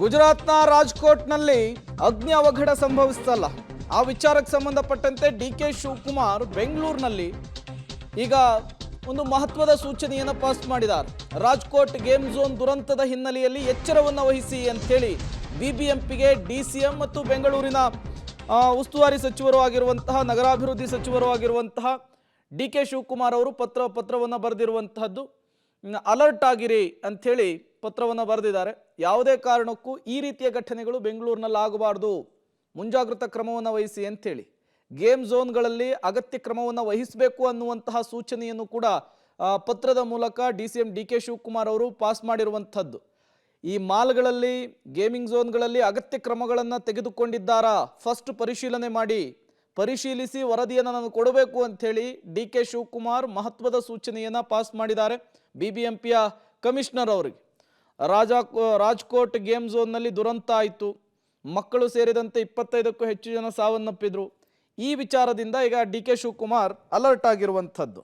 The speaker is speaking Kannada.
ಗುಜರಾತ್ನ ರಾಜ್ಕೋಟ್ನಲ್ಲಿ ಅಗ್ನಿ ಅವಘಡ ಸಂಭವಿಸ್ತಲ್ಲ. ಆ ವಿಚಾರಕ್ಕೆ ಸಂಬಂಧಪಟ್ಟಂತೆ ಡಿ.ಕೆ. ಶಿವಕುಮಾರ್ ಬೆಂಗಳೂರಿನಲ್ಲಿ ಈಗ ಒಂದು ಮಹತ್ವದ ಸೂಚನೆಯನ್ನು ಪಾಸ್ ಮಾಡಿದ್ದಾರೆ. ರಾಜ್ಕೋಟ್ ಗೇಮ್ ಝೋನ್ ದುರಂತದ ಹಿನ್ನೆಲೆಯಲ್ಲಿ ಎಚ್ಚರವನ್ನು ವಹಿಸಿ ಅಂತೇಳಿ ಬಿಬಿಎಂಪಿಗೆ ಡಿಸಿಎಂ ಮತ್ತು ಬೆಂಗಳೂರಿನ ಉಸ್ತುವಾರಿ ಸಚಿವರು ಆಗಿರುವಂತಹ ನಗರಾಭಿವೃದ್ಧಿ ಸಚಿವರು ಆಗಿರುವಂತಹ ಡಿ.ಕೆ. ಶಿವಕುಮಾರ್ ಅವರು ಪತ್ರವನ್ನು ಬರೆದಿರುವಂತಹದ್ದು. ಅಲರ್ಟ್ ಆಗಿರಿ ಅಂಥೇಳಿ ಪತ್ರವನ್ನು ಬರೆದಿದ್ದಾರೆ. ಯಾವುದೇ ಕಾರಣಕ್ಕೂ ಈ ರೀತಿಯ ಘಟನೆಗಳು ಬೆಂಗಳೂರಿನಲ್ಲಿ ಆಗಬಾರ್ದು, ಮುಂಜಾಗ್ರತಾ ಕ್ರಮವನ್ನು ವಹಿಸಿ ಅಂಥೇಳಿ ಗೇಮ್ ಝೋನ್ಗಳಲ್ಲಿ ಅಗತ್ಯ ಕ್ರಮವನ್ನು ವಹಿಸಬೇಕು ಅನ್ನುವಂತಹ ಸೂಚನೆಯನ್ನು ಕೂಡ ಪತ್ರದ ಮೂಲಕ ಡಿಸಿಎಂ ಡಿ.ಕೆ. ಶಿವಕುಮಾರ್ ಅವರು ಪಾಸ್ ಮಾಡಿರುವಂಥದ್ದು. ಈ ಮಾಲ್ಗಳಲ್ಲಿ ಗೇಮಿಂಗ್ ಝೋನ್ಗಳಲ್ಲಿ ಅಗತ್ಯ ಕ್ರಮಗಳನ್ನು ತೆಗೆದುಕೊಂಡಿದ್ದಾರಾ, ಫಸ್ಟ್ ಪರಿಶೀಲನೆ ಮಾಡಿ ಪರಿಶೀಲಿಸಿ ವರದಿಯನ್ನು ನಾನು ಕೊಡಬೇಕು ಅಂಥೇಳಿ ಡಿ.ಕೆ. ಶಿವಕುಮಾರ್ ಮಹತ್ವದ ಸೂಚನೆಯನ್ನು ಪಾಸ್ ಮಾಡಿದ್ದಾರೆ ಬಿಬಿಎಂಪಿಯ ಕಮಿಷನರ್ ಅವರಿಗೆ. ರಾಜ್ಕೋಟ್ ಗೇಮ್ ಝೋನ್ನಲ್ಲಿ ದುರಂತ ಆಯಿತು, ಮಕ್ಕಳು ಸೇರಿದಂತೆ 25ಕ್ಕೂ ಹೆಚ್ಚು ಜನ ಸಾವನ್ನಪ್ಪಿದ್ರು. ಈ ವಿಚಾರದಿಂದ ಈಗ ಡಿ.ಕೆ. ಶಿವಕುಮಾರ್ ಅಲರ್ಟ್ ಆಗಿರುವಂಥದ್ದು.